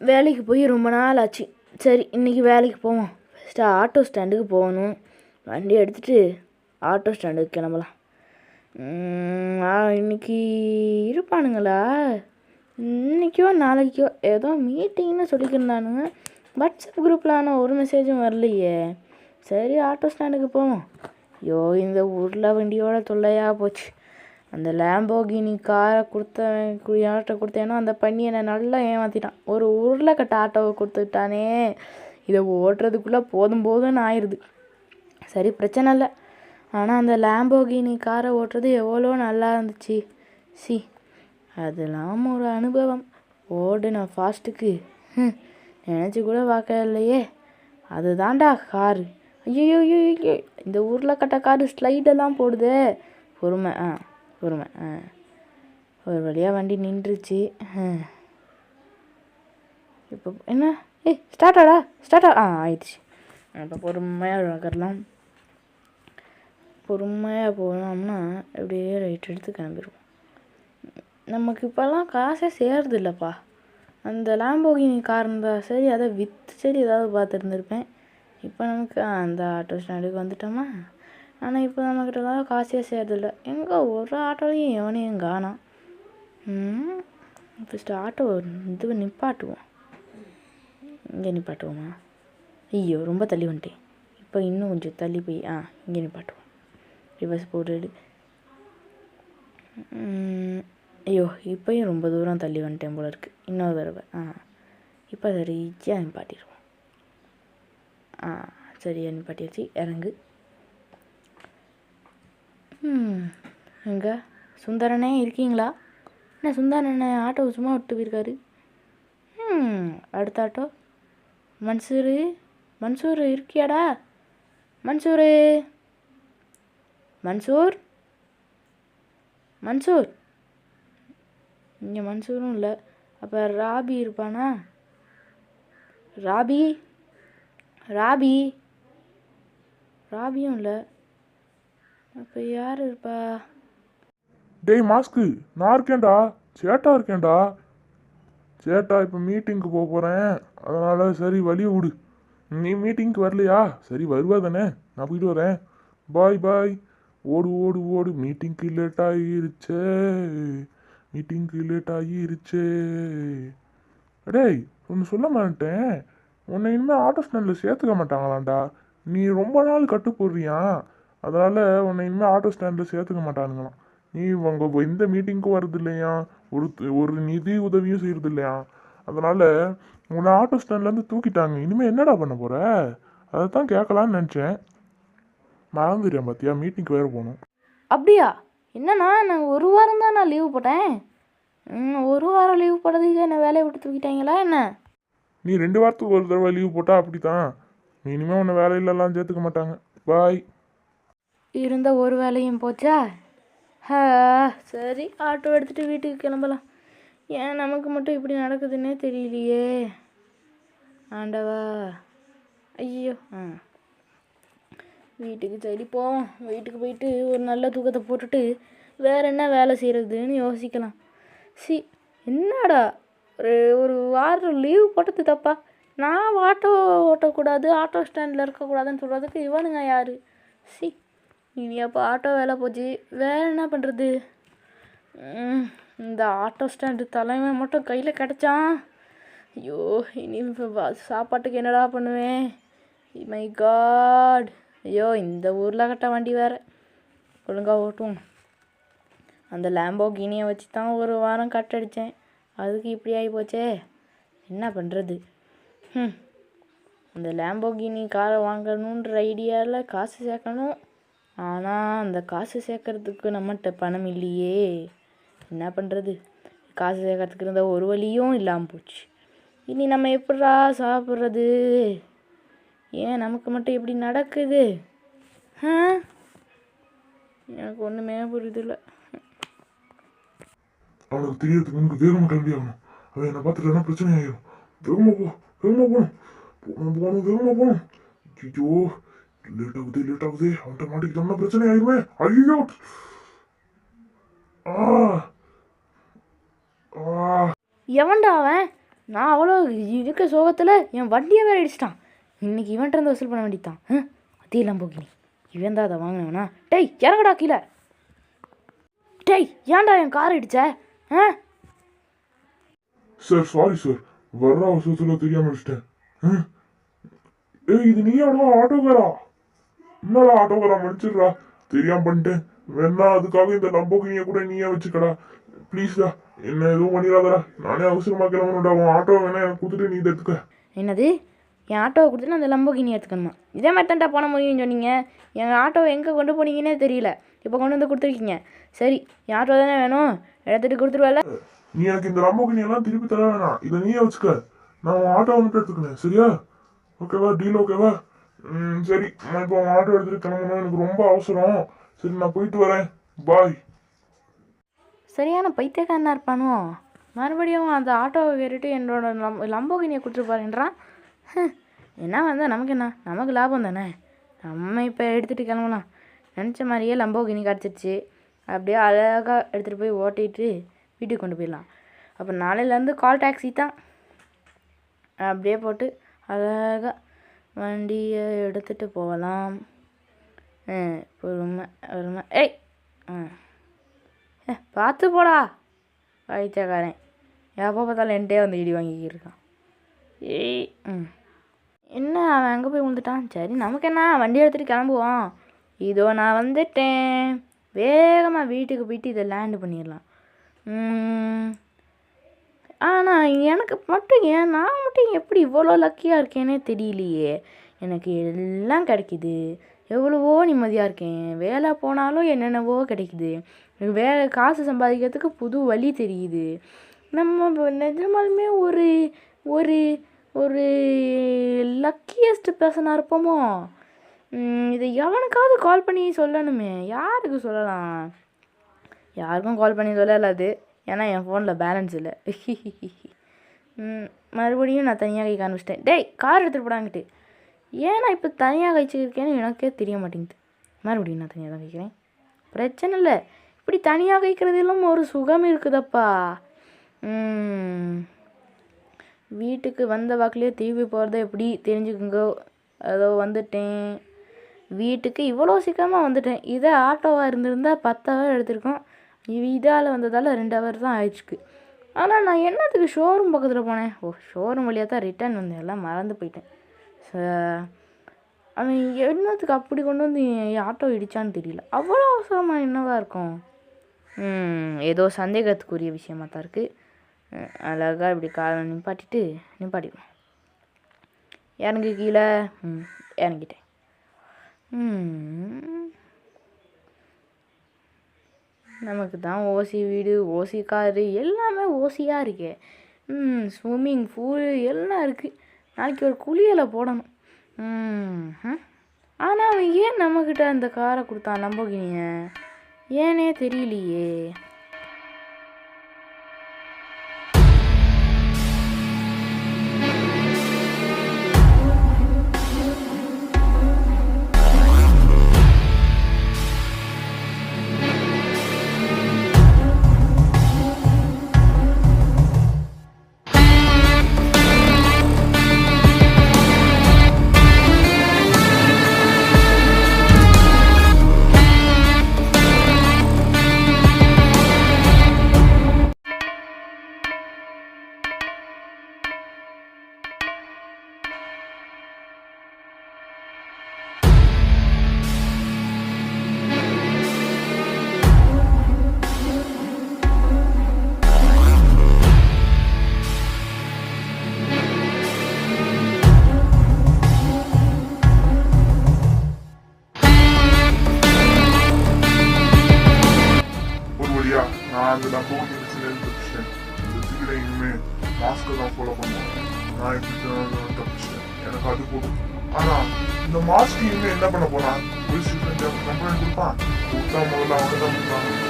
வேலைக்கு போய் ரொம்ப நாள் ஆச்சு. சரி இன்றைக்கி வேலைக்கு போவோம். ஃபஸ்ட்டு ஆட்டோ ஸ்டாண்டுக்கு போகணும். வண்டி எடுத்துகிட்டு ஆட்டோ ஸ்டாண்டுக்கு கிளம்பலாம். இன்றைக்கி இருப்பானுங்களா? இன்றைக்கோ நாளைக்கோ ஏதோ மீட்டிங்னு சொல்லிக்கிருந்தானுங்க. வாட்ஸ்அப் குரூப்பில் ஆனால் ஒரு மெசேஜும் வரலையே. சரி ஆட்டோ ஸ்டாண்டுக்கு போவோம். ஐயோ இந்த ஊரில் வண்டியோட தொல்லையாக போச்சு. அந்த லேம்போகினி காரை யார்கிட்ட கொடுத்தேனோ அந்த பண்ணி என்னை நல்லா ஏமாற்றிட்டான். ஒரு உருளைக்கட்ட ஆட்டோவை கொடுத்துட்டானே. இதை ஓட்டுறதுக்குள்ளே போதும் போதும்னு ஆயிடுது. சரி பிரச்சனை இல்லை. ஆனால் அந்த லேம்போகினி காரை ஓட்டுறது எவ்வளோ நல்லா இருந்துச்சு. அதெல்லாம் ஒரு அனுபவம். ஓடுன ஃபாஸ்ட்டுக்கு நினச்சி கூட பார்க்க இல்லையே. அதுதான்டா காரு. ஐயோ இந்த உருளைக்கட்ட காரு ஸ்லைடெல்லாம் போடுதே. பொறுமை ஒரு வழியாக வண்டி நின்றுச்சு. இப்போ என்ன ஸ்டார்ட் ஆயிடுச்சு. இப்போ பொறுமையாக நகரலாம். பொறுமையாக போனோம்னா அப்படியே ரைட் எடுத்து கிளம்பிடுவோம். நமக்கு இப்போல்லாம் காசே சேருது இல்லைப்பா. அந்த லேம்போகினி கார் இருந்தால் சரி, அதை விற்று சரி ஏதாவது பார்த்துருந்துருப்பேன். இப்போ நமக்கு அந்த ஆட்டோ ஸ்டாண்டுக்கு வந்துட்டோமா. ஆனால் இப்போ நம்மக்கிட்டலாம் காசே சேரதில்ல. எங்கே ஒரு ஆட்டோலையும் எவனையும் காணோம். ஃபஸ்ட்டு ஆட்டோ இது நிப்பாட்டுவோம். இங்கே நிப்பாட்டுவோமா? ஐயோ ரொம்ப தள்ளி வந்துட்டேன். இப்போ இன்னும் கொஞ்சம் தள்ளி போய் இங்கே நிப்பாட்டுவோம். ரிவர்ஸ் போட்டு ஐயோ இப்போயும் ரொம்ப தூரம் தள்ளி வந்துட்டேன் போல இருக்குது. இன்னொரு தடவை இப்போ சரியாக நிப்பாட்டிடுவோம். சரியாக நிப்பாட்டிடுச்சு. இறங்கு. எங்கே சுந்தரனே இருக்கீங்களா? என்ன சுந்தரனே ஆட்டோ சும்மா விட்டு போயிருக்காரு. அடுத்த ஆட்டோ மன்சூர் இருக்கியாடா? மன்சூர் இங்கே மன்சூரும் இல்லை. அப்போ ராபி இருப்பானா? ராபியும் இல்லை. அப்போ யார் இருப்பா? டேய் மாஸ்க்கு, நான் இருக்கேன்டா. சேட்டா இருக்கேன்டா. சேட்டா இப்போ மீட்டிங்க்கு போக போகிறேன். அதனால் சரி வழியை விடு. நீ மீட்டிங்க்கு வரலையா? சரி வருவா தானே, நான் போயிட்டு வரேன். பாய். ஓடு மீட்டிங்க்கு லேட் ஆகிருச்சே. டேய் ஒன்று சொல்ல மாட்டேன். உன்னை இனிமேல் ஆட்டோ ஸ்டாண்டில் சேர்த்துக்க மாட்டாங்களாண்டா. நீ ரொம்ப நாள் கட்டு போடுறியா. அதனால் உன்னை இனிமேல் ஆட்டோ ஸ்டாண்டில் சேர்த்துக்க மாட்டானுங்களாம். நீ உங்கள் எந்த மீட்டிங்க்கும் வர்றது இல்லையா, ஒரு நிதி உதவியும் செய்கிறது இல்லையா. அதனால் உன்னை ஆட்டோ ஸ்டாண்ட்லேருந்து தூக்கிட்டாங்க. இனிமேல் என்னடா பண்ண போகிற? அதை தான் கேட்கலான்னு நினச்சேன். மறந்துடுறேன் பார்த்தியா, மீட்டிங்க்கு வேறு போகணும். அப்படியா? என்னண்ணா நான் ஒரு வாரம் தான் நான் லீவு போட்டேன். ஒரு வாரம் லீவு போட்டதுக்கு என்ன வேலையை விட்டு தூக்கிட்டாங்களா என்ன? நீ 2 வாரத்துக்கு ஒரு தடவை லீவு போட்டால் அப்படி தான். இனிமேல் உன்னை வேலையிலலாம் சேர்த்துக்க மாட்டாங்க. பாய். இருந்த ஒரு வேலையும் போச்சா? சரி ஆட்டோ எடுத்துகிட்டு வீட்டுக்கு கிளம்பலாம். ஏன் நமக்கு மட்டும் இப்படி நடக்குதுன்னே தெரியலையே. ஆண்டவா. ஐயோ வீட்டுக்கு சரி போவோம். வீட்டுக்கு போயிட்டு ஒரு நல்ல தூக்கத்தை போட்டுட்டு வேறு என்ன வேலை செய்கிறதுன்னு யோசிக்கலாம். என்னடா ஒரு வாரம் லீவு போட்டது தப்பா? நான் ஆட்டோ ஓட்டக்கூடாது, ஆட்டோ ஸ்டாண்டில் இருக்கக்கூடாதுன்னு சொல்கிறதுக்கு இவனுங்க யார்? இனி அப்போ ஆட்டோ வேலை போச்சு. வேறு என்ன பண்ணுறது? இந்த ஆட்டோ ஸ்டாண்டு தலைமை மட்டும் கையில் கிடச்சான். ஐயோ இனி சாப்பாட்டுக்கு என்னடா பண்ணுவேன்? My God. ஐயோ இந்த ஊரில் கட்ட வண்டி வேறு ஒழுங்காக ஓட்டுவோம். அந்த லேம்போகினியை வச்சு தான் ஒரு வாரம் கட்டடித்தேன். அதுக்கு இப்படி ஆகி போச்சே. என்ன பண்ணுறது? அந்த லேம்போகினி காரை வாங்கணுன்ற ஐடியாவில் காசு சேர்க்கணும். ஆனால் அந்த காசு சேர்க்கறதுக்கு நம்மகிட்ட பணம் இல்லையே. என்ன பண்ணுறது? காசு சேர்க்கறதுக்கு இருந்த ஒரு வழியும் இல்லாமல் போச்சு. இனி நம்ம எப்படா சாப்பிட்றது? ஏன் நமக்கு மட்டும் எப்படி நடக்குது? எனக்கு ஒன்றுமே புரியுதில்லை. அவனுக்கு தெரியறதுக்கு முன்னுக்கு வேகமாக கிளம்பி ஆகணும். அவன் என்னை பார்த்துட்டு பிரச்சனை ஆகிடும். வேகமாக போகணும். ஐயோ லேட் ஆகுது. அவன்கிட்ட மாட்டிக்கிட்டோம்னா பிரச்சனை ஆயிடுமே. ஐயோ எவன்டா அவன்? நான் அவ்வளோ இருக்க சோகத்தில் என் வண்டியை வேற அடிச்சிட்டான். இன்னைக்கு இவன்ட்டு இருந்து வசூல் பண்ண வேண்டியதான். அதே லம்போகினி இவன் தான் அதை வாங்கினவனா? டேய் இறங்கடா கீழே. டேய் ஏன்டா என் கார் அடிச்ச? சார் சாரி சார், வர்ற அவசரத்தில் தெரியாம அடிச்சிட்டேன். ஏய் இது நீயாடா ஆட்டோக்காரா? என்னடா ஆட்டோக்காரா, மன்னிச்சிடுறா, தெரியாம பண்ணிட்டேன். வேணா அதுக்காக இந்த லம்போகினியை கூட நீயே வச்சுக்கடா, ப்ளீஸ்டா, என்ன எதுவும் பண்ணிடாதடா. நானே அவசரமா கிளம்பணும்டா. உன் ஆட்டோ வேணா எனக்கு கொடுத்துட்டு நீ இதை எடுத்துக்க. என்னது, என் ஆட்டோவை கொடுத்துட்டு அந்த லம்போகினி எடுத்துக்கணுமா? இதே மாதிரி தான்டா போன முடியும்னு சொன்னீங்க. என் ஆட்டோவை எங்கே கொண்டு போனீங்கன்னே தெரியல. இப்போ கொண்டு வந்து கொடுத்துருக்கீங்க. சரி என் ஆட்டோ தானே வேணும், எடுத்துகிட்டு கொடுத்துருவேல. நீ எனக்கு இந்த லம்போகினி எல்லாம் திருப்பி தர வேணாம், இதை நீயே வச்சுக்க. நான் உன் ஆட்டோவை மட்டும் எடுத்துக்கிறேன், சரியா? ஓகேவா, டீல் ஓகேவா? சரி, நான் இப்போ உன் ஆட்டோ எடுத்துகிட்டு கிளம்பணும், எனக்கு ரொம்ப அவசரம். சரி நான் போயிட்டு வரேன், பாய். சரியான பைத்தியக்காரனா இருப்பானோ, மறுபடியும் அந்த ஆட்டோவை கேட்டுட்டு என்னோட லம்போகினியை கொடுத்துருப்பாருன்றான். என்ன வந்தால் நமக்கு என்ன, நமக்கு லாபம் தானே. நம்ம இப்போ எடுத்துகிட்டு கிளம்பலாம். நினச்ச மாதிரியே லம்போகினி கிடச்சிருச்சு. அப்படியே அழகாக எடுத்துகிட்டு போய் ஓட்டிட்டு வீட்டுக்கு கொண்டு போயிடலாம். அப்போ நாளையிலேருந்து கால் டாக்ஸி தான். அப்படியே போட்டு அழகாக வண்டியை எடுத்துகிட்டு போகலாம். பொறுமை பொறுமை. ஏய் பார்த்து போடா பைத்தியக்காரன். எப்போ பார்த்தாலும் என்கிட்டே வந்து இடி வாங்கிக்கிட்டு இருக்கான். ஏய் என்ன அவன் அங்கே போய் விழுந்துட்டான். சரி நமக்கு என்ன, வண்டி எடுத்துகிட்டு கிளம்புவோம். இதோ நான் வந்துட்டேன். வேகமாக வீட்டுக்கு போயிட்டு இதை லேண்டு பண்ணிடலாம். ஆனால் எனக்கு மட்டும் நான் மட்டும் எப்படி இவ்வளோ லக்கியாக இருக்கேனே தெரியலையே. எனக்கு எல்லாம் கிடைக்கிது, எவ்வளவோ நிம்மதியாக இருக்கேன். வேலை போனாலும் என்னென்னவோ கிடைக்குது. வேலை காசு சம்பாதிக்கிறதுக்கு புது வழி தெரியுது. நம்ம நிஜமாலுமே ஒரு ஒரு ஒரு லக்கியஸ்ட் பர்சனாக இருப்போமோ. இதை எவனுக்காவது கால் பண்ணி சொல்லணுமே. யாருக்கு சொல்லலாம்? யாருக்கும் கால் பண்ணி சொல்லலாது, ஏன்னா என் ஃபோனில் பேலன்ஸ் இல்லை. மறுபடியும் நான் தனியாக கை காமிச்சிட்டேன். டேய் கார் எடுத்துகிட்டு போடாங்கிட்டு. ஏன் நான் இப்போ தனியாக கழிச்சிருக்கேன்னு எனக்கே தெரிய மாட்டேங்குது. மறுபடியும் நான் தனியாக தான் வைக்கிறேன், பிரச்சனை இல்லை. இப்படி தனியாக வைக்கிறதிலும் ஒரு சுகம் இருக்குதப்பா. வீட்டுக்கு வந்த வாக்கிலே திரும்பி போகிறத எப்படி தெரிஞ்சுக்குங்க. அதோ வந்துட்டேன் வீட்டுக்கு. இவ்வளோ சீக்கிரமாக வந்துட்டேன். இதே ஆட்டோவாக இருந்திருந்தால் 10 ஹவர் எடுத்திருக்கோம். இதால் வந்ததால் 2 ஹவர் தான் ஆயிடுச்சுக்கு. ஆனால் நான் என்னத்துக்கு ஷோரூம் பக்கத்தில் போனேன்? ஷோரூம் வழியாக தான் ரிட்டர்ன் வந்தேன், எல்லாம் மறந்து போயிட்டேன். அவன் என்னத்துக்கு அப்படி கொண்டு வந்து ஆட்டோ இடித்தான்னு தெரியல. அவ்வளோ அவசரமாக என்னவா இருக்கும்? ஏதோ சந்தேகத்துக்குரிய விஷயமா தான் இருக்குது. அழகாக இப்படி காலை நிப்பாட்டிடுவோம். இறங்கி கீழே இறங்கிட்டேன். நமக்கு தான் ஓசி வீடு, ஓசி காரு, எல்லாமே ஓசியாக இருக்கே. ஸ்விம்மிங் பூல் எல்லாம் இருக்குது. நாளைக்கு ஒரு குளியலை போடணும். ஆனால் அவன் ஏன் நம்மக்கிட்ட அந்த காரை கொடுத்தான், லம்போகினியை? ஏனே தெரியலையே. நான் அந்த லம்போகினி தப்பிச்சிட்டேன். இந்த தீவிர இனிமே மாஸ்கை தான் ஃபாலோ பண்ணுவேன். நான் எப்படி தப்பிச்சிட்டேன், எனக்கு அது போதும். ஆனால் இந்த மாஸ்க் இனிமே என்ன பண்ண போறான்? போலீஸ் ஸ்டேஷன் கம்ப்ளைண்ட் கொடுப்பான். கொடுத்தா முதல்ல அவனை தான் கொடுப்பாங்க.